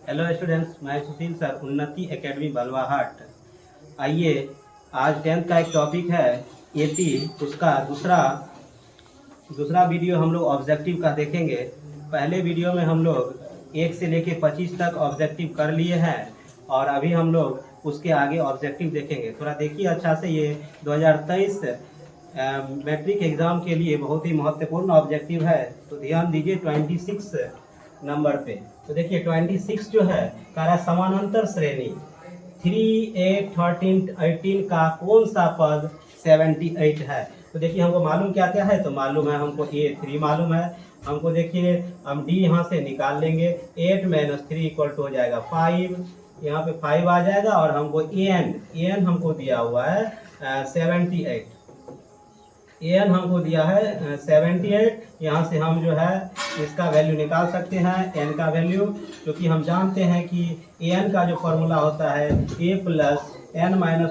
Hello students, मैं सुशील sir, उन्नति academy बलवाहट। आइए, आज 10th का एक टॉपिक है एटी, उसका दूसरा वीडियो हम लोग ऑब्जेक्टिव का देखेंगे। पहले वीडियो में हम लोग 1 से लेके 25 तक ऑब्जेक्टिव कर लिए हैं और अभी हम लोग उसके आगे ऑब्जेक्टिव देखेंगे। थोड़ा देखिए अच्छा से, ये 2023 मैट्रिक एग्ज़ाम के लिए बहुत ही महत्वपूर्ण ऑब्जेक्टिव है, तो ध्यान दीजिए 26 नंबर पे। तो देखिए 26 जो है कह रहा है समानांतर श्रेणी 3, 8, 13, 18 का कौन सा पद 78 है। तो देखिए हमको मालूम क्या क्या है, तो मालूम है हमको A3 मालूम है हमको। देखिए हम D यहाँ से निकाल लेंगे, 8 - 3 = हो जाएगा 5, यहाँ पे 5 आ जाएगा। और हमको an हमको दिया हुआ है 78, an हमको दिया है 78। यहाँ से हम जो है इसका वैल्यू निकाल सकते हैं, n का वैल्यू, क्योंकि हम जानते हैं कि an का जो फॉर्मूला होता है a + n - 1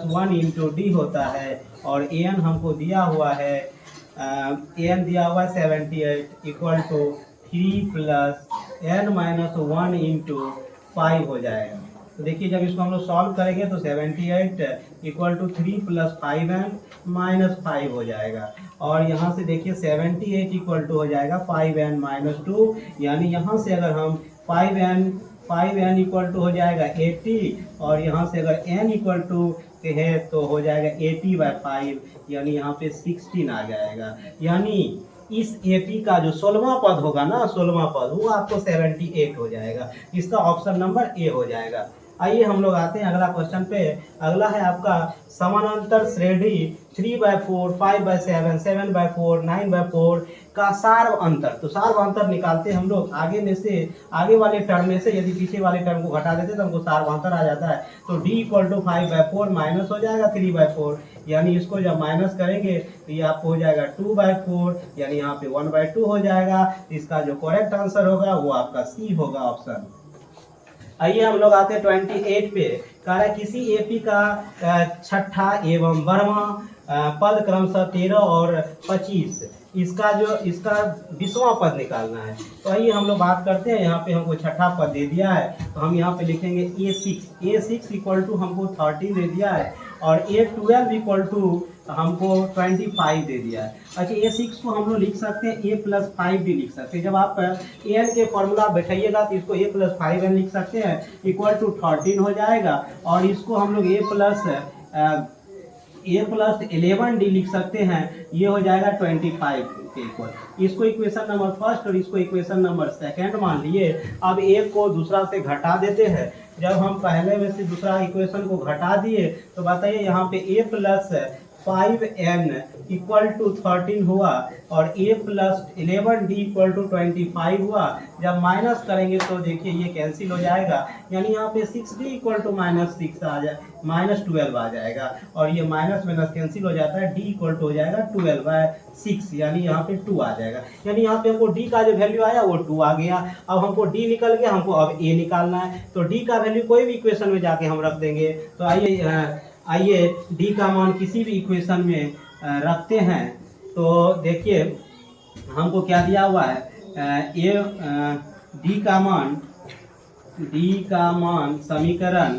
× d होता है। और an हमको दिया हुआ है an दिया हुआ है 78 = 3 + n - 1 × 5 हो जाएगा। तो देखिए जब इसको हम लोग सॉल्व करेंगे तो 78 = 3 + 5n - 5 हो जाएगा। और यहाँ से देखिए 78 = हो जाएगा 5n - 2, यानी यहाँ से अगर हम 5n = हो जाएगा 80, और यहाँ से अगर n = है तो हो जाएगा 80/5, यानी यहाँ पे 16 आ जाएगा। यानी इस 80 का जो 16वां पद होगा ना, 16वां पद, वो आपको 78 हो जाएगा। इसका ऑप्शन नंबर ए हो जाएगा। आइए हम लोग आते हैं अगला क्वेश्चन पे। अगला है आपका समानांतर श्रेणी 3/4, 5/7, 7/4, 9/4 का सार्व अंतर। तो सार्व अंतर निकालते हैं हम लोग। आगे वाले टर्म में से यदि पीछे वाले टर्म को घटा देते तो हमको सार्व अंतर आ जाता है। तो d = 5/4 माइनस हो जाएगा 3/4, यानी इसको जब माइनस करेंगे तो ये आपको हो जाएगा 2/4, यानी यहाँ पे 1/2 हो जाएगा। इसका जो करेक्ट आंसर होगा वो आपका सी होगा, ऑप्शन। आइए हम लोग आते हैं 28 पे। कह रहा है किसी एपी का छठा एवं 12वां पद क्रमशः 13 और 25, इसका 20वां पद निकालना है। तो आइए हम लोग बात करते हैं। यहाँ पे हमको छठा पद दे दिया है, तो हम यहाँ पे लिखेंगे A6 = हमको 13 दे दिया है, और A12 = हमको 25 दे दिया है। अच्छा, A6 को हम लोग लिख सकते हैं A + 5 भी लिख सकते हैं। जब आप an के फॉर्मूला बैठाइएगा तो इसको A + 5n लिख सकते हैं, = 13 हो जाएगा। और इसको हम लोग A + 11d लिख सकते हैं, ये हो जाएगा 25 के इक्वल। इसको इक्वेशन नंबर फर्स्ट और इसको इक्वेशन नंबर सेकंड मान लिए। अब एक को दूसरा से घटा देते हैं। जब हम पहले में से दूसरा इक्वेशन को घटा दिए तो बताइए यहाँ पे A + 5n = 13 हुआ और A + 11d = 25 हुआ। जब माइनस करेंगे तो देखिए ये कैंसिल हो जाएगा, यानी यहाँ पे 6d = -6 आ जाए, -12 आ जाएगा। और ये माइनस कैंसिल हो जाता है, d = हो जाएगा 12/6, यानी यहाँ पे 2 आ जाएगा। यानी यहाँ पे हमको d का जो वैल्यू आया वो 2 आ गया। अब हमको d निकल गया, हमको अब a निकालना है। तो d का वैल्यू कोई भी इक्वेशन में जाके हम रख देंगे। तो आइए d का मान किसी भी इक्वेशन में रखते हैं। तो देखिए हमको क्या दिया हुआ है, d का मान समीकरण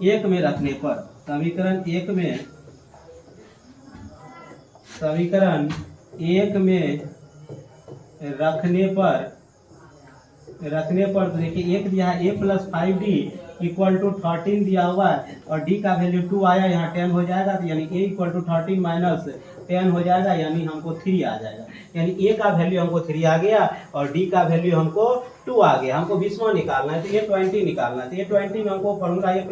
1 में रखने पर, समीकरण 1 में रखने पर तो देखिए 1 दिया है, A + 5d = 13 दिया हुआ है, और d का वैल्यू 2 आया, यहाँ 10 हो जाएगा। तो यानी A = 13 - 10 हो जाएगा, यानी हमको 3 आ जाएगा। यानी A का वैल्यू हमको 3 आ गया और D का वैल्यू हमको 2 आ गया। हमको 20वां निकालना है, तो ये 20 निकालना है। तो ये 20 में हमको फॉर्मूला A +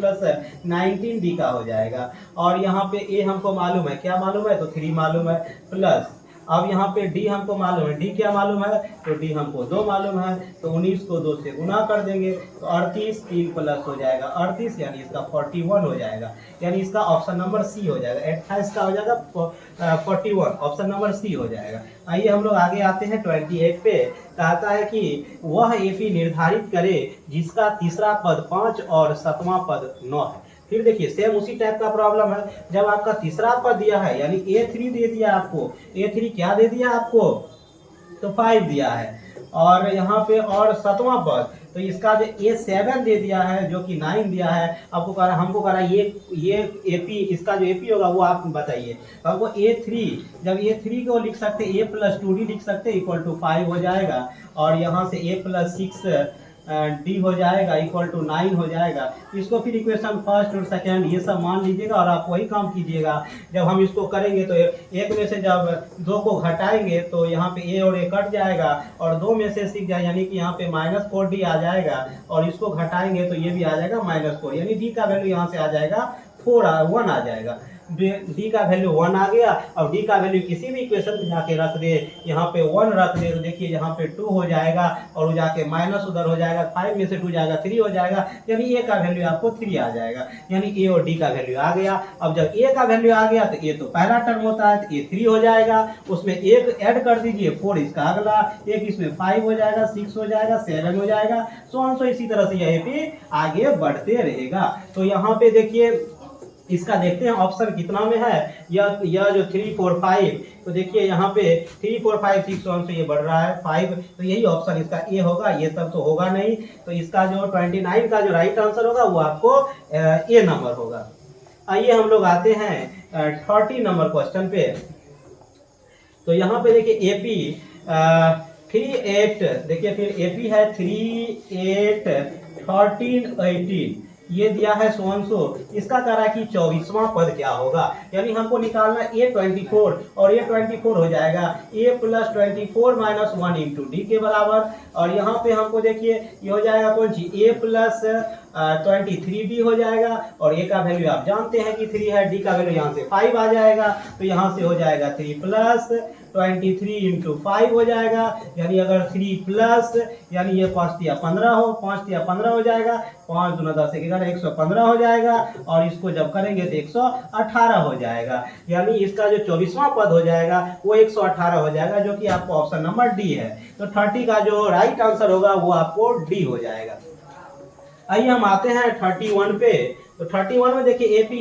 19d का हो जाएगा। और यहाँ पे A हमको मालूम है, क्या मालूम है, तो 3 मालूम है, प्लस अब यहाँ पे d हमको मालूम है, d क्या मालूम है, तो d हमको 2 मालूम है। तो 19 को 2 से गुना कर देंगे तो 38, 3 प्लस हो जाएगा 38, यानी इसका 41 हो जाएगा। यानी इसका ऑप्शन नंबर सी हो जाएगा। 28 का हो जाएगा 41, ऑप्शन नंबर सी हो जाएगा। आइए हम लोग आगे आते हैं 28 पे। कहता है कि वह एपी निर्धारित करे जिसका तीसरा पद 5 और 7वां पद 9 है। फिर देखिए सेम उसी टाइप का प्रॉब्लम है। जब आपका तीसरा पद दिया है, यानी A3 दे दिया आपको, A3 क्या दे दिया आपको, तो 5 दिया है। और यहाँ पे और 7वां पद, तो इसका जो A7 दे दिया है जो कि 9 दिया है, आपको कह रहा हमको कह रहा ये AP, इसका जो AP होगा वो आप बताइए। तो हमको A3, जब A3 को लिख सकते A + 2D लिख सकते इक्वल टू 5 हो जाएगा, और यहाँ से A + 6 D हो जाएगा इक्वल टू 9 हो जाएगा। इसको फिर इक्वेशन फर्स्ट और सेकंड ये सब मान लीजिएगा और आप वही काम कीजिएगा। जब हम इसको करेंगे तो एक में से जब 2 को घटाएंगे तो यहाँ पे A और A कट जाएगा, और 2 में से 6 जाए यानी कि यहाँ पे -4D आ जाएगा, और इसको घटाएंगे तो ये भी आ जाएगा -4, यानी D का वैल्यू यहाँ से आ जाएगा 1 आ जाएगा। D का वैल्यू 1 आ गया। अब D का वैल्यू किसी भी इक्वेशन में जाके रख दे, यहाँ पे 1 रख दे तो देखिए यहाँ पे 2 हो जाएगा, और वो जाके माइनस उधर हो जाएगा, 5 में से 2 जाएगा 3 हो जाएगा, यानी A का वैल्यू आपको 3 आ जाएगा, यानी A और D का वैल्यू आ गया। अब जब A का वैल्यू आ गया तो A तो पहला टर्म होता है, तो A 3 हो जाएगा, उसमें एक ऐड कर दीजिए 4 इसका अगला, एक इसमें 5 हो जाएगा, 6 हो जाएगा, 7 हो जाएगा, सो इसी तरह से यह भी आगे बढ़ते रहेगा। तो यहाँ पे देखिए इसका देखते हैं ऑप्शन कितना में है, यह जो 3 4 5, तो देखिए यहाँ पे 3 4 5 6 1 से ये बढ़ रहा है 5, तो यही ऑप्शन इसका ए होगा, ये सब तो होगा नहीं। तो इसका जो 29 का जो राइट आंसर होगा वो आपको ए नंबर होगा। आइए हम लोग आते हैं 30 नंबर क्वेश्चन पे। तो यहाँ पे देखिए AP 3 8, देखिए फिर AP है 3 8 13 18, ये दिया है सो इसका कह रहा है कि 24वां पद क्या होगा, यानी हमको निकालना A24, और A24 हो जाएगा A + 24 - 1 × D के बराबर। और यहाँ पे हमको देखिए ये हो जाएगा कौन सी A + 23D हो जाएगा, और A का वैल्यू आप जानते हैं कि 3 है, D का वैल्यू यहाँ से 5 आ जाएगा, तो यहाँ से हो जाएगा 3 + 23 × 5 हो जाएगा, यानी अगर 3 प्लस यानी ये 5 × 15 हो, 5 × 15 हो जाएगा, 5 × 10 11 115 हो जाएगा, और इसको जब करेंगे तो 118 हो जाएगा, यानी इसका जो 24वां पद हो जाएगा वो 118 हो जाएगा, जो कि आपको ऑप्शन नंबर डी है। तो 30 का जो राइट आंसर होगा वो आपको डी हो जाएगा। आइए हम आते हैं 31 पे। तो 31 में देखिए AP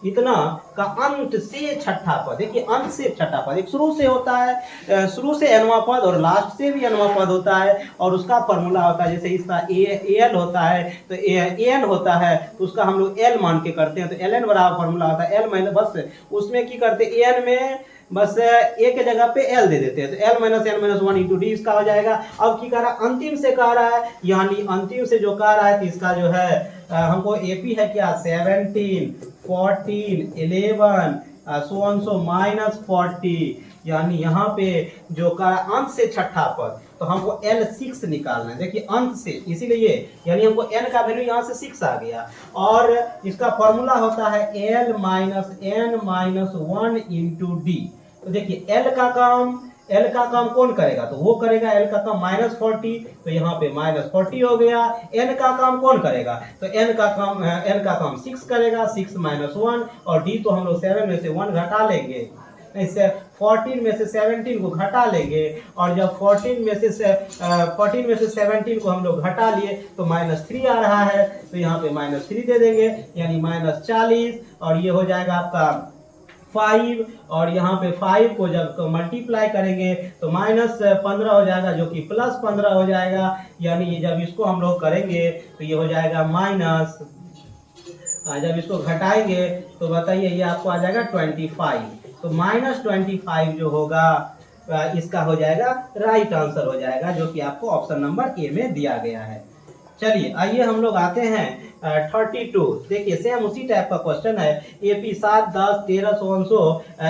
इतना का अंत से छठा पद, देखिए अंत से छठा पद, एक शुरू से होता है, शुरू से nवां पद और लास्ट से भी nवां पद होता है, और उसका फॉर्मूला होता है, जैसे इसका AL होता है तो AN होता है, तो उसका हम लोग L मान के करते हैं, तो LN बराबर फॉर्मूला होता है L माइनस, बस उसमें की करते AN में बस ए के जगह पे L दे देते हैं, तो L - N - 1 × D इसका हो जाएगा। अब की कह रहा है अंतिम से कह रहा है, यानी अंतिम से जो कह रहा है तो इसका जो है हमको AP है क्या 17 14 11 सो -40, यानी यहाँ पे जो का अंत से छठा पद, तो हमको L6 निकालना है। देखिए अंत से, इसीलिए यानी हमको N का वैल्यू यहाँ से 6 आ गया, और इसका फॉर्मूला होता है L - N - 1 × D। तो देखिए L का काम कौन करेगा, तो वो करेगा L का काम -40, तो यहाँ पे -40 हो गया। N का काम कौन करेगा, तो N का काम 6 करेगा, 6 - 1, और D तो हम लोग 7 में से 1 घटा लेंगे, इससे 14 में से 17 को घटा लेंगे, और जब 14 में से 17 को हम लोग घटा लिए तो -3 आ रहा है, तो यहाँ पे -3 दे देंगे, यानी -40, और ये हो जाएगा आपका 5, और यहाँ पे 5 को जब मल्टीप्लाई करेंगे तो -15 हो जाएगा, जो कि +15 हो जाएगा, यानी जब इसको हम लोग करेंगे तो ये हो जाएगा माइनस, जब इसको घटाएंगे तो बताइए ये आपको आ जाएगा 25, तो -25 जो होगा इसका हो जाएगा राइट आंसर हो जाएगा, जो कि आपको ऑप्शन नंबर ए में दिया गया है। चलिए आइए हम लोग आते हैं 32। देखिए सेम उसी टाइप का क्वेश्चन है। AP 7 10 13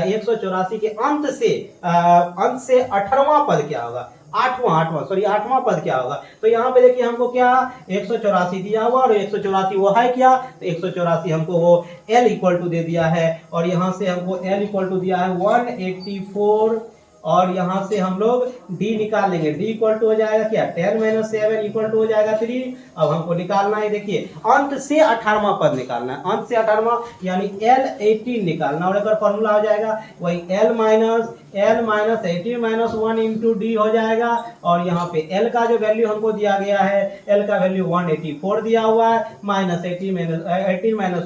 184 के अंत से 18वां पद क्या होगा, आठवां पद क्या होगा। तो यहाँ पे देखिए हमको क्या 184 दिया हुआ, और 184 वो है क्या, तो 184 हमको वो L = दे दिया है, और यहाँ से हमको L = दिया है 184, और यहाँ से हम लोग D निकाल लेंगे, D = हो जाएगा क्या 10 - 7 = हो जाएगा 3। अब हमको निकालना है, देखिए अंत से 18वां पद निकालना है, अंत से 18वां यानी L18 निकालना, और अगर फॉर्मूला हो जाएगा वही L - 18 - 1 × D हो जाएगा, और यहाँ पे L का जो वैल्यू हमको दिया गया है, L का वैल्यू 184 दिया हुआ है, -18 -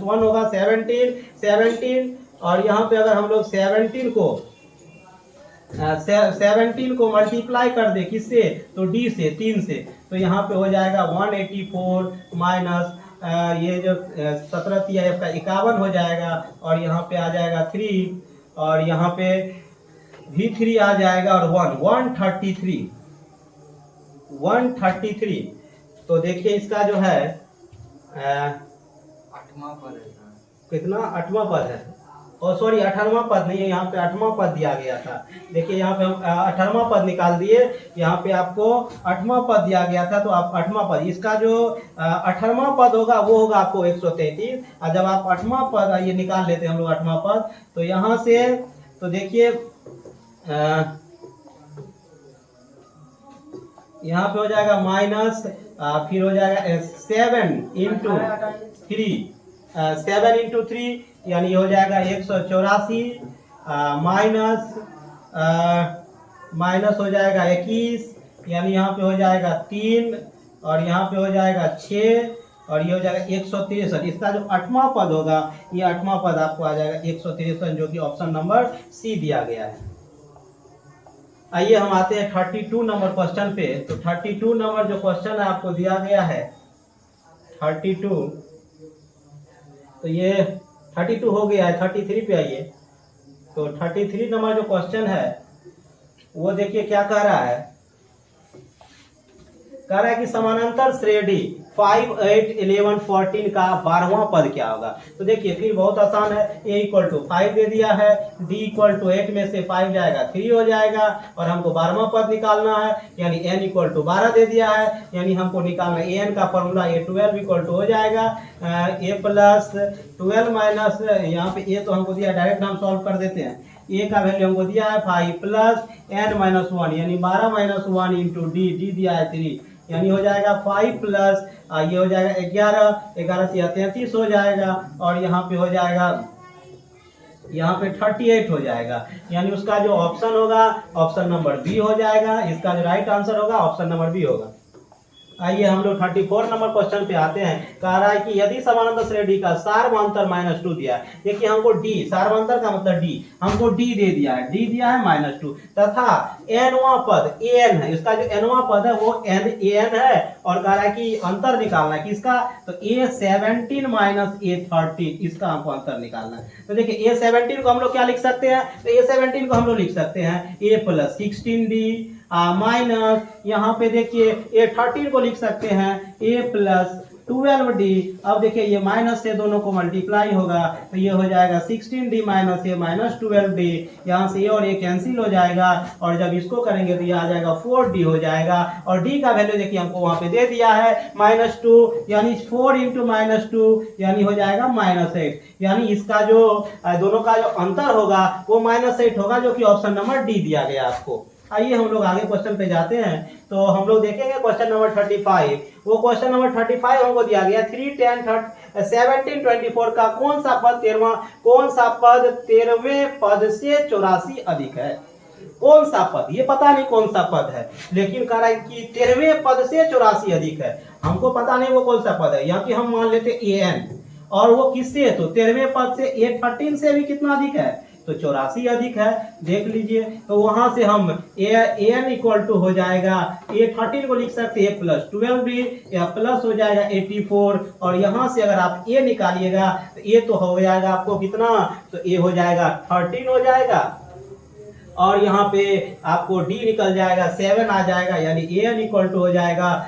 1 होगा 17, और यहाँ पे अगर हम लोग 17 को 17 को मल्टीप्लाई कर दे किससे, तो डी से, 3 से, तो यहाँ पे हो जाएगा 184 माइनस ये जो 17 तिया आपका 51 हो जाएगा, और यहाँ पे आ जाएगा 3, और यहाँ पे भी 3 आ जाएगा, और 133। तो देखिए इसका जो है 8वां पद है। कितना 8वां पद है, और सॉरी 18वां पद नहीं है, यहाँ पे 8वां पद दिया गया था। देखिए यहाँ पे हम 18वां पद निकाल दिए, यहाँ पे आपको 8वां पद दिया गया था, तो आप 8वां पद, इसका जो 18वां पद होगा वो होगा आपको 133, और जब आप 8वां पद ये निकाल लेते हैं हम लोग 8वां पद, तो यहाँ से तो देखिए यहाँ पे हो जाएगा माइनस, फिर हो जाएगा 7 इंटू 3 यानी हो जाएगा 184, माइनस हो जाएगा 21, यानी यहाँ पे हो जाएगा 3, और यहाँ पे हो जाएगा 6, और ये हो जाएगा 163। इसका जो 8वां पद होगा, ये 8वां पद आपको आ जाएगा 163, जो कि ऑप्शन नंबर सी दिया गया है। आइए हम आते हैं 32 नंबर क्वेश्चन पे। तो 32 नंबर जो क्वेश्चन है आपको दिया गया है 32, तो ये 32 हो गया है, 33 पे आइए। तो 33 नंबर जो क्वेश्चन है वो देखिए क्या कह रहा है, कह रहा है कि समानांतर श्रेणी 5, 8, 11, 14 का 12वां पद क्या होगा। तो देखिए फिर बहुत आसान है, a = 5 दे दिया है, d = 8 में से 5 जाएगा 3 हो जाएगा, और हमको 12वां पद निकालना है, यानी n = 12 दे दिया है, यानी हमको निकालना है an का फॉर्मूला a12 = हो जाएगा a प्लस 12 माइनस, यहाँ पे a तो हमको दिया, डायरेक्ट हम सॉल्व कर देते हैं। a का वैल्यू हमको दिया है 5 प्लस n माइनस 1, यानी 12 माइनस 1 इंटू d दिया है 3, यानी हो जाएगा 5 प्लस ये हो जाएगा 11 से 33 हो जाएगा, और यहाँ पे हो जाएगा, यहाँ पे 38 हो जाएगा, यानी उसका जो ऑप्शन होगा ऑप्शन नंबर बी हो जाएगा। इसका जो राइट आंसर होगा ऑप्शन नंबर बी होगा। आइए हम लोग 34 नंबर क्वेश्चन पे आते हैं। कह रहा है कि यदि समानांतर श्रेणी का सार्वमांतर -2 दिया है, देखिए हमको डी, सार्वमांतर का मतलब डी, हमको डी दे दिया है, डी दिया है -2, तथा nवां पद an है, इसका जो nवां पद है वो an है, और कह रहा है कि अंतर निकालना है किसका, तो a17 माइनस a13, इसका हमको अंतर निकालना है। तो देखिए a17 को हम लोग क्या लिख सकते हैं, तो a17 को हम लोग लिख सकते हैं a + 16d माइनस, यहाँ पे देखिए a13 को लिख सकते हैं a + 12d। अब देखिए ये माइनस से दोनों को मल्टीप्लाई होगा, तो ये हो जाएगा 16d minus a minus 12d, यहाँ से a और a कैंसिल हो जाएगा, और जब इसको करेंगे तो ये आ जाएगा 4d हो जाएगा, और d का वैल्यू देखिए हमको वहाँ पे दे दिया है -2, यानी 4 इंटू -2 यानी हो जाएगा -8, यानी इसका जो दोनों का जो अंतर होगा वो -8 होगा, जो कि ऑप्शन नंबर डी दिया गया आपको। आइए हम लोग आगे क्वेश्चन पे जाते हैं। तो हम लोग देखेंगे क्वेश्चन नंबर 35। वो क्वेश्चन नंबर 35 हमको दिया गया 3, 10, 17, 24 का कौन सा पद 13वें पद से 84 अधिक है। कौन सा पद, ये पता नहीं कौन सा पद है, लेकिन कह रहा है कि 13वें पद से 84 अधिक है। हमको पता नहीं वो कौन सा पद है, यहाँ की हम मान लेते an, और वो किससे है, तो 13वें पद से a13 से भी कितना अधिक है, तो 84 अधिक है। देख लीजिए, तो वहां से हम an = हो जाएगा a13 को लिख सकते हैं a + 12b, या प्लस हो जाएगा 84, और यहाँ से अगर आप a निकालिएगा तो a तो हो जाएगा आपको कितना, तो a हो जाएगा 13 हो जाएगा, और यहाँ पे आपको d निकल जाएगा 7 आ जाएगा, यानी an = हो जाएगा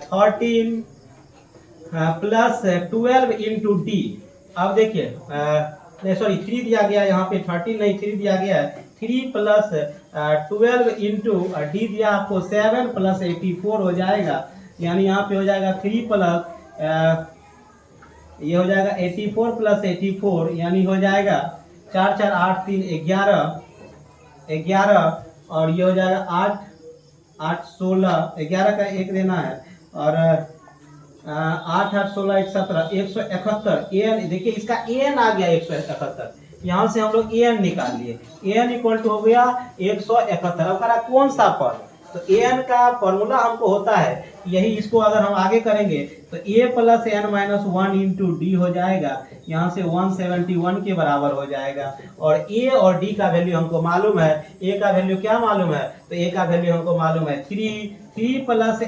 13 + 12 इंटू d। अब देखिए सॉरी 3 दिया गया, यहाँ पे 13 नहीं 3 दिया गया है, 3 + 12 इंटू डी दिया आपको 7 + 84 हो जाएगा, यानी यहाँ पे हो जाएगा 3 प्लस ये हो जाएगा 84 + 84, यानी हो जाएगा 4 4 8 3 11, और ये हो जाएगा 8 8 16, 11 का 1 देना है, और 8 8 16 1 17 171 an। देखिए इसका an आ गया 171, यहाँ से हम लोग an निकाल लिए, an = हो गया 171। अब करा कौन सा पद, तो an का फॉर्मूला हमको होता है यही, इसको अगर हम आगे करेंगे तो a plus n minus 1 into D हो जाएगा, यहाँ से 171 के बराबर हो जाएगा। और a और d का वैल्यू हमको मालूम है, a का वैल्यू क्या मालूम है, तो a का वैल्यू हमको मालूम है 3 प्लस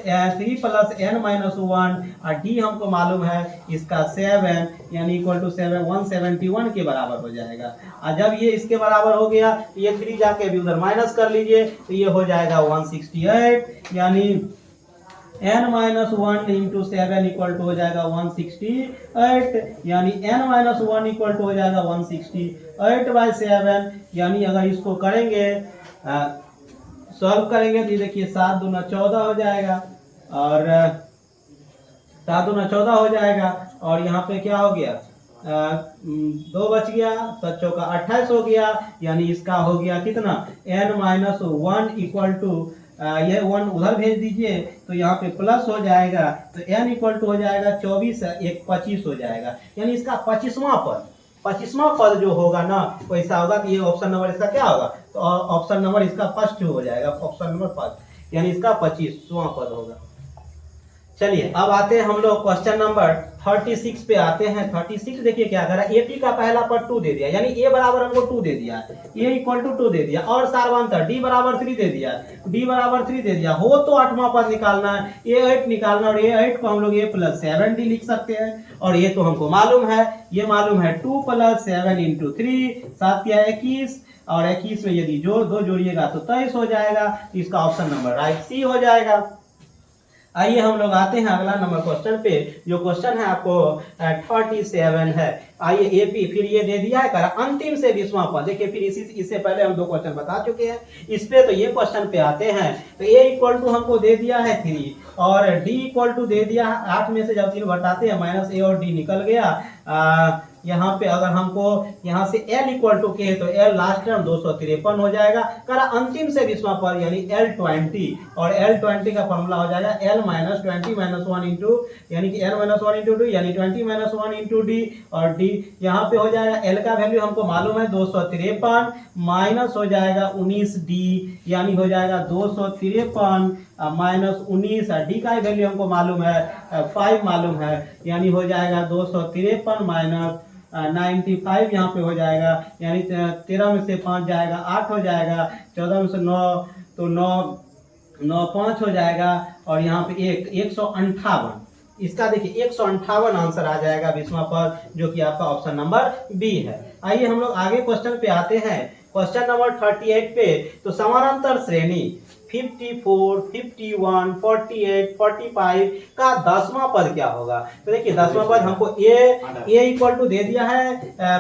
n माइनस 1 और d हमको मालूम है इसका 7 यानी इक्वल टू 171 के बराबर हो जाएगा। और जब ये इसके बराबर हो गया ये 3 जाके भी उधर माइनस कर लीजिए तो ये हो जाएगा 168 यानी n minus 1 into 7 equal to हो जाएगा 168 यानी n माइनस 1 इक्वल टू हो जाएगा 168 बाई 7 यानी अगर इसको करेंगे सॉल्व करेंगे तो देखिए 7 दूना 14 हो जाएगा और 7 दूना 14 हो जाएगा और यहाँ पे क्या हो गया 2 बच गया, 7 चौका 28 हो गया यानी इसका हो गया कितना n माइनस 1 इक्वल टू ये 1 उधर भेज दीजिए तो यहाँ पे प्लस हो जाएगा तो n इक्वल टू हो जाएगा 24 1 25 हो जाएगा यानी इसका 25वां पद जो होगा ना वैसा होगा। तो ये ऑप्शन नंबर इसका क्या होगा, तो ऑप्शन नंबर इसका फर्स्ट हो जाएगा, ऑप्शन नंबर फर्स्ट यानी इसका 25वां पद होगा। चलिए अब आते हैं हम लोग क्वेश्चन नंबर 36 पे आते हैं। 36 देखिए क्या करा, AP का पहला पद 2 दे दिया यानी A बराबर हमको 2 दे दिया, A इक्वल टू 2 दे दिया और सारवांतर D बराबर 3 दे दिया, D बराबर 3 दे दिया हो तो 8वां पद निकालना है, A8 निकालना और A8 को हम लोग A प्लस 7D लिख सकते हैं और ये तो हमको मालूम है, ये मालूम है 2 प्लस 7 इंटू 3 7 या 21 और 21 में यदि जो 2 जोड़िएगा तो 23 हो जाएगा, इसका ऑप्शन नंबर राइट सी हो जाएगा। आइए हम लोग आते हैं अगला नंबर क्वेश्चन पे, जो क्वेश्चन है आपको 37 है। आइए एपी फिर ये दे दिया है करा अंतिम से 20वां पद। देखिए फिर इससे पहले हम 2 क्वेश्चन बता चुके हैं, इस पे तो ये क्वेश्चन पे आते हैं। तो a इक्वल टू हमको दे दिया है 3 और d इक्वल टू दे दिया है 8 में से जब 3 घटाते हैं माइनस a और d निकल गया। यहाँ पे अगर हमको यहाँ से L इक्वल टू के तो L लास्ट टर्म 253 हो जाएगा, करा अंतिम से 20वां पद यानी L20 और L20 का फॉर्मूला हो जाएगा L माइनस 20 माइनस 1 इंटू यानी कि L माइनस 1 इंटू डी यानी 20 माइनस 1 इंटू डी और डी यहाँ पे हो जाएगा L का वैल्यू हमको मालूम है 253 माइनस हो जाएगा 19D यानी हो जाएगा 253 माइनस 19 डी का वैल्यू हमको मालूम है 5 मालूम है यानी हो जाएगा 253 माइनस 95 यहाँ पे हो जाएगा यानी 13 में से 5 जाएगा 8 हो जाएगा, 14 में से 9 तो 9 5 हो जाएगा और यहाँ पे 158 इसका देखिए 158 आंसर आ जाएगा 20वां पद जो कि आपका ऑप्शन नंबर बी है। आइए हम लोग आगे क्वेश्चन पे आते हैं, क्वेश्चन नंबर 38 पे। तो समानांतर श्रेणी 54, 51, 48, 45 का 10वां पद क्या होगा। तो देखिए 10वां पद हमको a इक्वल टू दे दिया है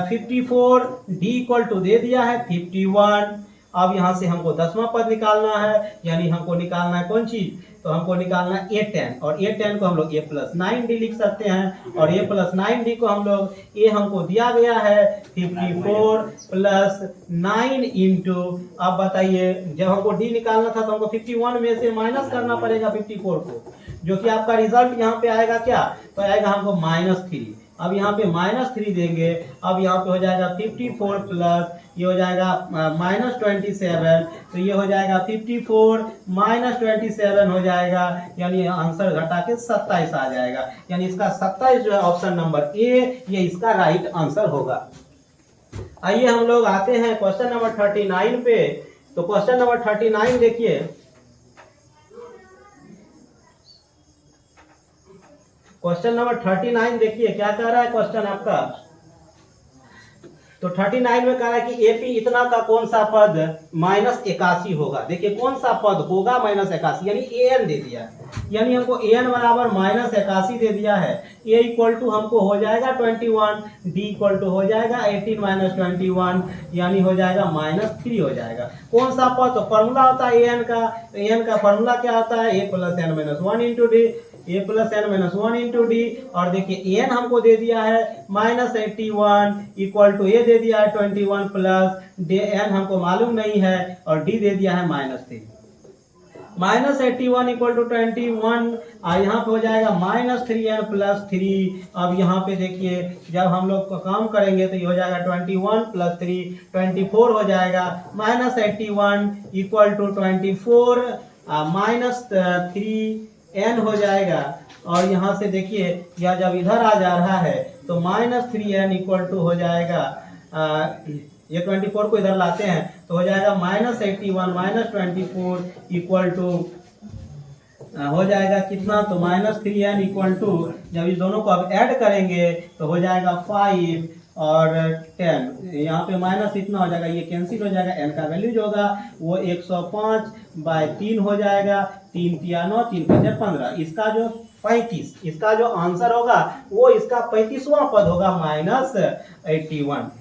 54, d इक्वल टू दे दिया है 51। अब यहाँ से हमको 10वां पद निकालना है यानी हमको निकालना है कौन चीज, तो हमको निकालना है a10 और a10 को हम लोग a प्लस 9d लिख सकते हैं और a प्लस 9d को हम लोग a हमको दिया गया है 54 प्लस 9 इंटू, अब बताइए जब हमको d निकालना था तो हमको 51 में से माइनस करना पड़ेगा 54 को, जो कि आपका रिजल्ट यहाँ पे आएगा क्या, तो आएगा हमको -3। अब यहाँ पे -3 देंगे, अब यहाँ पे हो जाएगा 54 प्लस ये हो जाएगा -27 तो ये हो जाएगा 54 -27 हो जाएगा यानी आंसर घटा के 27 आ जाएगा यानी इसका 27 जो है ऑप्शन नंबर ए ये इसका राइट आंसर होगा। आइए हम लोग आते हैं क्वेश्चन नंबर 39 पे। तो क्वेश्चन नंबर 39 देखिए, क्वेश्चन नंबर 39 देखिए क्या कह रहा है क्वेश्चन आपका। तो 39 में कह रहा है कि एपी इतना का कौन सा पद -81 होगा। देखिए कौन सा पद होगा -81 यानी an दे दिया है यानी हमको an बराबर -81 दे दिया है। a इक्वल टू हमको हो जाएगा 21, d इक्वल टू हो जाएगा 18 माइनस 21 यानी हो जाएगा -3 हो जाएगा। कौन सा पद, तो फॉर्मूला होता है an का, तो an का फॉर्मूला क्या होता है a plus n minus 1 into D, a plus n minus 1 into D और देखिए an हमको दे दिया है -81 इक्वल टू a दे दिया है 21 प्लस n हमको मालूम नहीं है और d दे दिया है -3। -81 इक्वल टू 21 यहाँ पे हो जाएगा -3n प्लस 3। अब यहाँ पे देखिए जब हम लोग काम करेंगे तो ये हो जाएगा 21 प्लस 3 24 हो जाएगा। -81 इक्वल टू 24 -3n हो जाएगा। और यहाँ से देखिए यह जब इधर आ जा रहा है तो -3n इक्वल टू हो जाएगा, ये 24 को इधर लाते हैं तो हो जाएगा -81 -24 इक्वल टू हो जाएगा कितना, तो -3n इक्वल टू जब इस दोनों को अब ऐड करेंगे तो हो जाएगा 5 और 10, यहाँ पे माइनस इतना हो जाएगा, ये कैंसिल हो जाएगा, n का वैल्यू जो होगा वो 105/3 हो जाएगा। 3 तिया 9, 3 5 15, इसका जो 35, इसका जो आंसर होगा वो इसका 35वां पद होगा -81।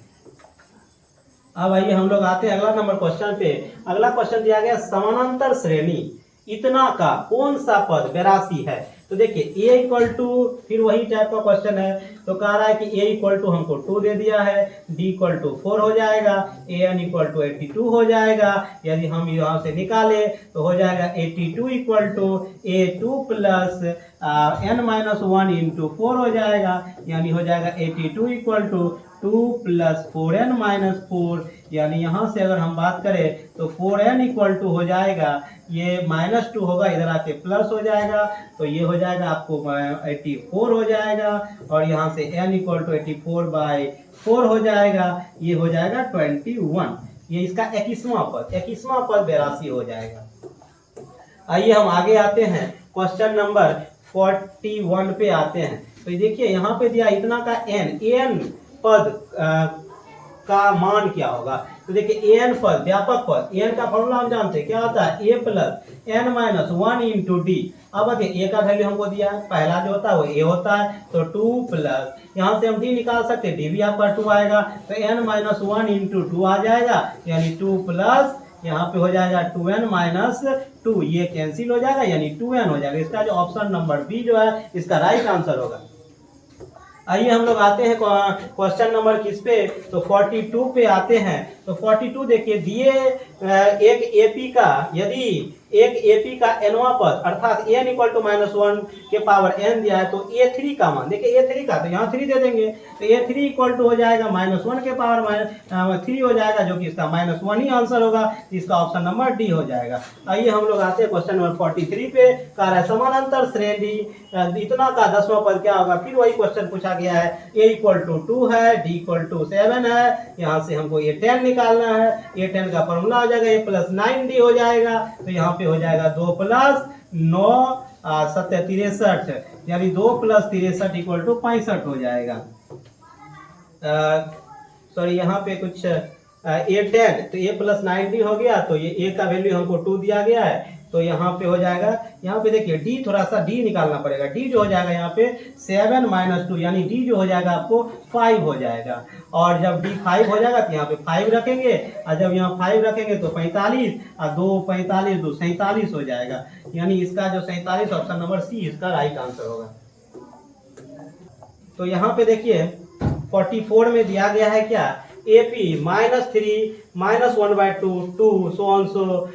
अब आइए हम लोग आते हैं अगला नंबर क्वेश्चन पे। अगला क्वेश्चन दिया गया समानांतर श्रेणी इतना का कौन सा पद 82 है। तो देखिए a इक्वल टू, फिर वही टाइप का क्वेश्चन है, तो कह रहा है कि a इक्वल टू हमको 2 दे दिया है, d इक्वल टू 4 हो जाएगा, an इक्वल टू 82 हो जाएगा। यदि हम यहाँ से निकाले तो हो जाएगा 82 equal to a2 plus n-1 into 4 हो जाएगा, यानी हो जाएगा 82 इक्वल टू 2 प्लस 4n-4, यानी यहाँ से अगर हम बात करें तो 4n इक्वल टू हो जाएगा, ये -2 होगा, इधर आके प्लस हो जाएगा, तो ये हो जाएगा आपको 84 हो जाएगा, और यहाँ से n इक्वल टू 84/4 हो जाएगा, ये हो जाएगा 21। ये इसका 21वां पद 82 हो जाएगा। आइए हम आगे आते हैं, क्वेश्चन नंबर 41 पे आते हैं। तो देखिए यहाँ पे दिया इतना का n पद का मान क्या होगा। तो देखिए an पद व्यापक पद, an का फॉर्मूला हम जानते हैं क्या होता है, a plus n-1 into D. अब देखिए a का वैल्यू हमको दिया है, पहला जो होता है वो a होता है, तो 2 प्लस यहाँ से हम d निकाल सकते हैं, d भी आपका 2 आएगा, तो n-1 इंटू 2 आ जाएगा, यानी 2 प्लस यहाँ पे हो जाएगा 2n-2, ये कैंसिल हो जाएगा, यानी 2n हो जाएगा। इसका जो ऑप्शन नंबर बी जो है इसका राइट आंसर होगा। आइए हम लोग आते हैं क्वेश्चन नंबर किस पे, तो 42 पे आते हैं। तो 42 देखिए दिए एक एपी का, यदि एक एपी का nवां पद अर्थात n इक्वल टू -1 के पावर n दिया है, तो a3 का मान देखिए, a3 का तो यहाँ 3 दे देंगे, तो a3 इक्वल टू हो जाएगा -1 के पावर 3 हो जाएगा, जो कि इसका -1 ही आंसर होगा, इसका ऑप्शन नंबर डी हो जाएगा। आइए हम लोग आते हैं क्वेश्चन नंबर 43 पे, कह रहा है समानांतर श्रेणी इतना का 10वां पद क्या होगा। फिर वही क्वेश्चन पूछा गया है, a इक्वल टू 2 है, d इक्वल टू 7 है, यहाँ से हमको a10 निकालना है, a10 का फॉर्मूला हो जाएगा a प्लस 9d हो जाएगा, तो यहाँ पे हो जाएगा 2 प्लस 9 7 63, यानी 2 प्लस 63 इक्वल टू 65 हो जाएगा। सॉरी यहाँ पे कुछ a10, तो a प्लस 9d हो गया, तो ये a का वैल्यू हमको 2 दिया गया है, तो यहाँ पे हो जाएगा, यहाँ पे देखिए d थोड़ा सा d निकालना पड़ेगा, d जो हो जाएगा यहाँ पे 7 - 2, यानी d जो हो जाएगा आपको 5 हो जाएगा, और जब d 5 हो जाएगा तो यहाँ पे 5 रखेंगे, और जब यहाँ 5 रखेंगे तो 45, और 2 45 2 47 हो जाएगा, यानी इसका जो 47 ऑप्शन नंबर सी इसका राइट आंसर होगा। तो यहाँ पे देखिए 44 में दिया गया है क्या, AP -3 -1/2 2 सो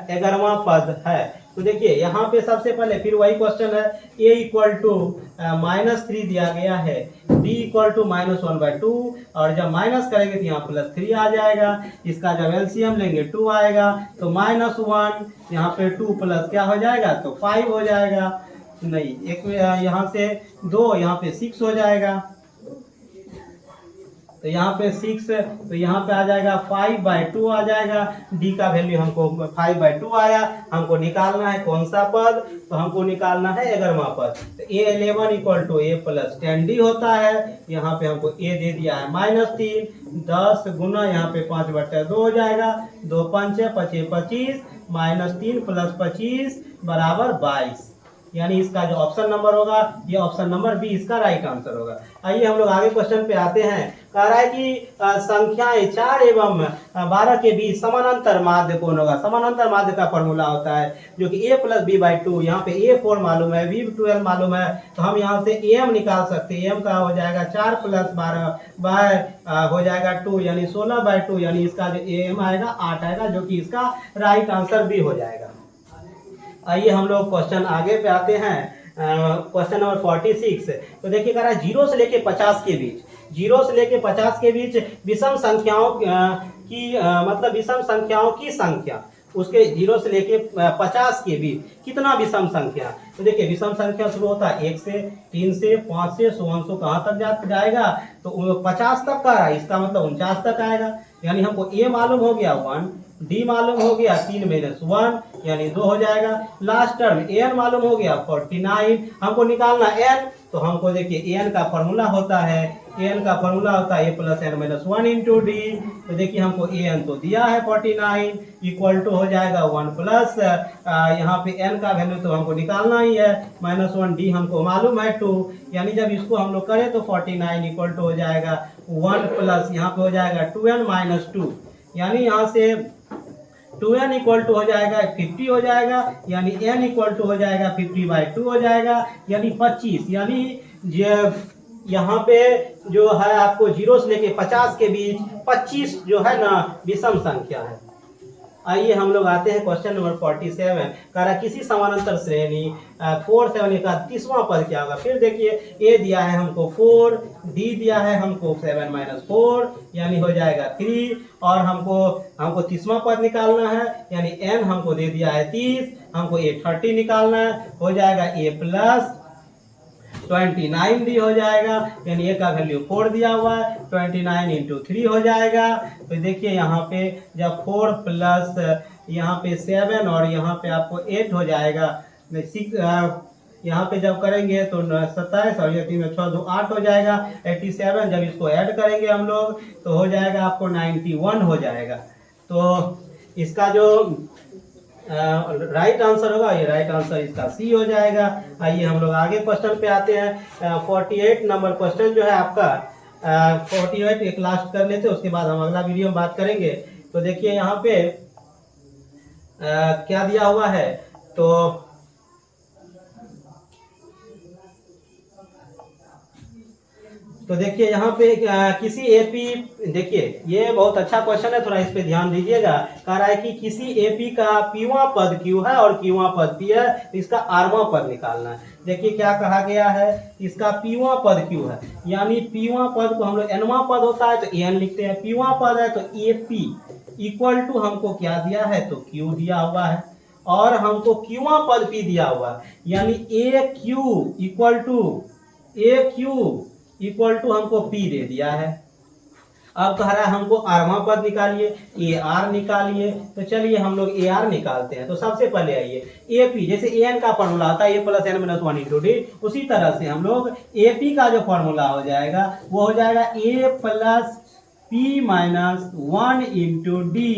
11वां पद है। तो देखिए यहाँ पे सबसे पहले फिर वही क्वेश्चन है, a इक्वल टू -3 दिया गया है, d इक्वल टू -1/2, और जब माइनस करेंगे तो यहाँ +3 आ जाएगा, इसका जब एलसीएम लेंगे 2 आएगा, तो -1 यहाँ पे 2 प्लस क्या हो जाएगा, तो 5 हो जाएगा, नहीं एक यहाँ से 2 यहाँ पे 6 हो जाएगा, तो यहाँ पे 6, तो यहाँ पे आ जाएगा 5/2 आ जाएगा, d का वैल्यू हमको 5/2 आया, हमको निकालना है कौन सा पद, तो हमको निकालना है 11वां पद। तो a11 equal to a plus 10d होता है, यहाँ पे हमको a दे दिया है -3, 10 गुना यहाँ पे 5/2 हो जाएगा, 2 5 5 25, -3 प्लस 25 बराबर 22, यानी इसका जो ऑप्शन नंबर होगा ये ऑप्शन नंबर बी इसका राइट आंसर होगा। आइए हम लोग आगे क्वेश्चन पे आते हैं। कह रहा है कि संख्याएं 4 एवं 12 के बीच समानांतर माध्य कौन होगा। समानांतर माध्य का फॉर्मूला होता है जो कि a प्लस b/2, यहाँ पे a4 मालूम है, b12 मालूम है, तो हम यहाँ से am निकाल सकते हैं। am का हो जाएगा 4 प्लस 12 हो जाएगा 2, यानी 16/2, यानी इसका जो am आएगा 8 आएगा, जो कि इसका राइट आंसर भी हो जाएगा। आइए हम लोग क्वेश्चन आगे पे आते हैं, क्वेश्चन नंबर 46। तो देखिए कह रहा है 0 से लेके 50 के बीच, 0 से लेके 50 के बीच विषम संख्याओं की मतलब विषम संख्याओं की संख्या। उसके 0 से लेके 50 के बीच कितना विषम संख्या। तो देखिए विषम संख्या शुरू होता है 1 से, 3 से, 5 से, 100 कहाँ तक जाएगा, तो 50 तक का है, इसका मतलब 49 तक आएगा। यानी हमको ए मालूम हो गया 1, डी मालूम हो गया 3 - 1 यानी 2 हो जाएगा। लास्ट टर्म एन मालूम हो गया 49, हमको निकालना एन, तो हमको देखिए एन का फॉर्मूला होता है, एन का फॉर्मूला होता है A plus N minus 1 into D. तो देखिए हमको एन तो दिया है 49 इक्वल टू हो जाएगा 1 प्लस यहाँ पे एन का वैल्यू तो हमको निकालना ही है -1, डी हमको मालूम है 2, यानी जब इसको हम लोग करें तो 49 इक्वल टू हो जाएगा 1 प्लस यहाँ पे हो जाएगा 2n - 2, यानी यहाँ से 2n इक्वल टू हो जाएगा 50 हो जाएगा, यानी n इक्वल टू हो जाएगा 50/2 हो जाएगा, यानी 25। यानी यहाँ पे जो है आपको 0 से लेके 50 के बीच 25 जो है ना विषम संख्या है। आइए हम लोग आते हैं क्वेश्चन नंबर 47। कह रहा किसी समानांतर श्रेणी 4 7 का 30वां पद क्या होगा। फिर देखिए ए दिया है हमको 4, डी दिया है हमको 7 - 4 यानी हो जाएगा 3, और हमको 30वां पद निकालना है, यानी एन हमको दे दिया है 30, हमको ए 30 निकालना है, हो जाएगा ए प्लस 29 डी हो जाएगा, यानी ए का वैल्यू 4 दिया हुआ है, 29 इंटू 3 हो जाएगा। तो देखिए यहाँ पे जब 4 प्लस यहाँ पे 7 और यहाँ पे आपको 8 हो जाएगा, 6 यहाँ पे जब करेंगे तो 27 और ये 3 में 6 2 8 हो जाएगा 87। जब इसको ऐड करेंगे हम लोग तो हो जाएगा आपको 91 हो जाएगा। तो इसका जो राइट आंसर होगा, ये राइट आंसर इसका सी हो जाएगा। आइए हम लोग आगे क्वेश्चन पे आते हैं। 48 नंबर क्वेश्चन जो है आपका 48 एक लास्ट कर लेते हैं, उसके बाद हम अगला वीडियो में बात करेंगे। तो देखिए यहाँ पे क्या दिया हुआ है, तो देखिए यहाँ पे किसी एपी, देखिए ये बहुत अच्छा क्वेश्चन है, थोड़ा इस पे ध्यान दीजिएगा। कह रहा है कि किसी एपी का पीवां पद क्यू है और क्यूवां पद पी है, तो इसका आरवां पद निकालना है। देखिए क्या कहा गया है, इसका पीवां पद क्यू है, यानी पीवां पद को हम लोग एनवां पद होता है तो एन लिखते हैं, पीवां पद है तो एपी इक्वल टू हमको क्या दिया है, तो क्यू दिया हुआ है, और हमको क्यूवां पद पी दिया हुआ है, यानी ए क्यू इक्वल टू हमको पी दे दिया है। अब कह रहा है हमको आरवां पद निकालिए, ए आर निकालिए। तो चलिए हम लोग ए आर निकालते हैं। तो सबसे पहले आइए ए पी, जैसे ए एन का फॉर्मूला होता है A plus N minus 1 into D, उसी तरह से हम लोग ए पी का जो फॉर्मूला हो जाएगा वो हो जाएगा A plus P minus 1 into D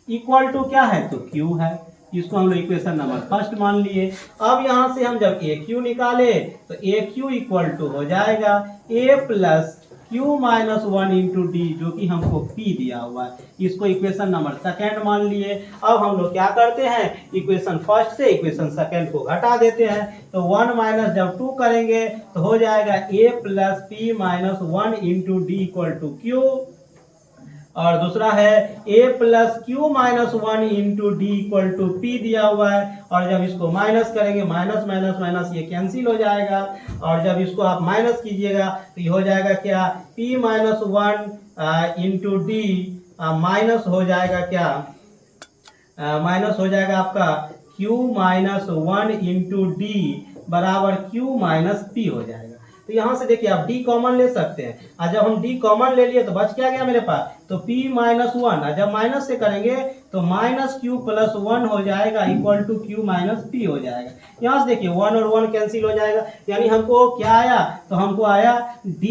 equal to क्या है, तो क्यू है। इसको हम लोग इक्वेशन नंबर फर्स्ट मान लिए। अब यहाँ से हम जब ए क्यू निकाले तो ए क्यू इक्वल टू हो जाएगा A plus Q minus 1 into D, जो कि हमको पी दिया हुआ है, इसको इक्वेशन नंबर सेकेंड मान लिए। अब हम लोग क्या करते हैं, इक्वेशन फर्स्ट से इक्वेशन सेकेंड को घटा देते हैं, तो 1 माइनस जब 2 करेंगे तो हो जाएगा A plus P minus 1 into D equal to Q, और दूसरा है a plus Q minus 1 into D equal to P दिया हुआ है, और जब इसको माइनस करेंगे माइनस माइनस माइनस ये कैंसिल हो जाएगा, और जब इसको आप माइनस कीजिएगा तो ये हो जाएगा क्या, p minus 1 into D minus हो जाएगा क्या, माइनस हो जाएगा आपका q माइनस 1 इंटू डी बराबर q माइनस पी हो जाएगा। तो यहाँ से देखिए आप d कॉमन ले सकते हैं, और जब हम d कॉमन ले लिए तो बच क्या गया मेरे पास, तो p माइनस 1, और जब माइनस से करेंगे तो माइनस क्यू प्लस 1 हो जाएगा equal to Q minus P हो जाएगा। यहाँ से देखिए 1 और 1 कैंसिल हो जाएगा, यानी हमको क्या आया, तो हमको आया d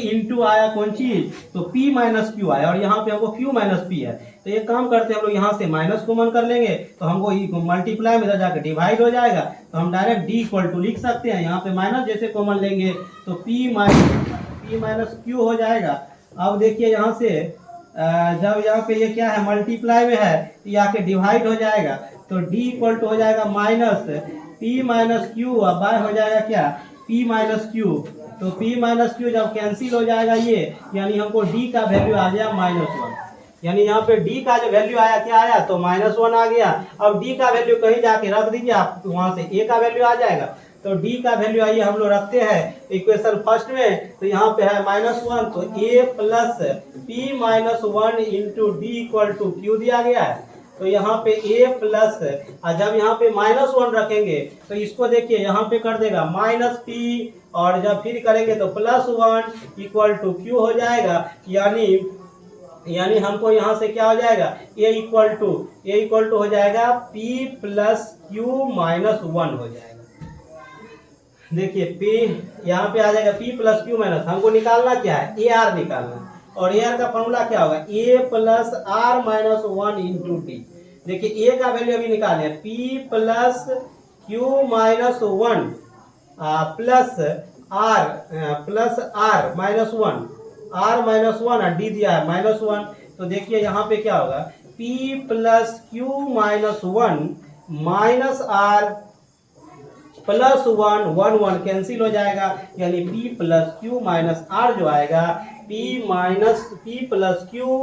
इंटू आया कौन चीज, तो p माइनस क्यू आया, और यहाँ पे हमको q माइनस पी है। तो एक काम करते हैं हम लोग यहाँ से माइनस कॉमन कर लेंगे, तो हमको मल्टीप्लाई में जाकर डिवाइड हो जाएगा, तो हम डायरेक्ट d इक्वल टू लिख सकते हैं। यहाँ पे माइनस जैसे कॉमन लेंगे तो p माइनस क्यू हो जाएगा। अब देखिए यहाँ से जब यहाँ पे ये क्या है, मल्टीप्लाई में है, तो ये आके डिवाइड हो जाएगा, तो d इक्वल टू हो जाएगा माइनस p माइनस क्यू, अब बाय हो जाएगा क्या, p माइनस क्यू। तो p माइनस क्यू जब कैंसिल हो जाएगा ये, यानी हमको d का वैल्यू आ गया -1, यानी यहाँ पे d का जो वैल्यू आया क्या आया, तो -1 आ गया। अब d का वैल्यू कहीं जाके रख दीजिए आप, वहां से a का वैल्यू आ जाएगा, तो डी का वैल्यू आइए हम लोग रखते हैं इक्वेशन फर्स्ट में। तो यहाँ पे है -1, तो a plus p minus 1 into D equal to Q दिया गया है। तो यहाँ पे a प्लस, जब यहाँ पे -1 रखेंगे तो इसको देखिए यहाँ पे कर देगा -p, और जब फिर करेंगे तो +1 इक्वल टू क्यू हो जाएगा। यानी हमको यहाँ से क्या हो जाएगा, a इक्वल टू हो जाएगा p प्लस क्यू माइनस 1 हो जाएगा। देखिए p यहाँ पे आ जाएगा p प्लस क्यू माइनस, हमको निकालना क्या है, ए आर निकालना, और ए आर का फॉर्मूला क्या होगा, a plus R minus 1 into D. देखिए a का वैल्यू अभी निकाले p plus Q minus 1 plus R minus 1, और डी दिया है -1। तो देखिए यहाँ पे क्या होगा, p plus Q minus 1 minus R plus 1 cancel हो जाएगा, यानी p plus Q minus R जो आएगा, p plus Q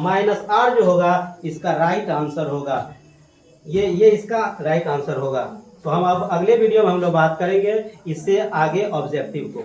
minus R जो होगा, इसका राइट आंसर होगा। ये इसका राइट आंसर होगा। तो हम अब अगले वीडियो में हम लोग बात करेंगे इससे आगे ऑब्जेक्टिव को।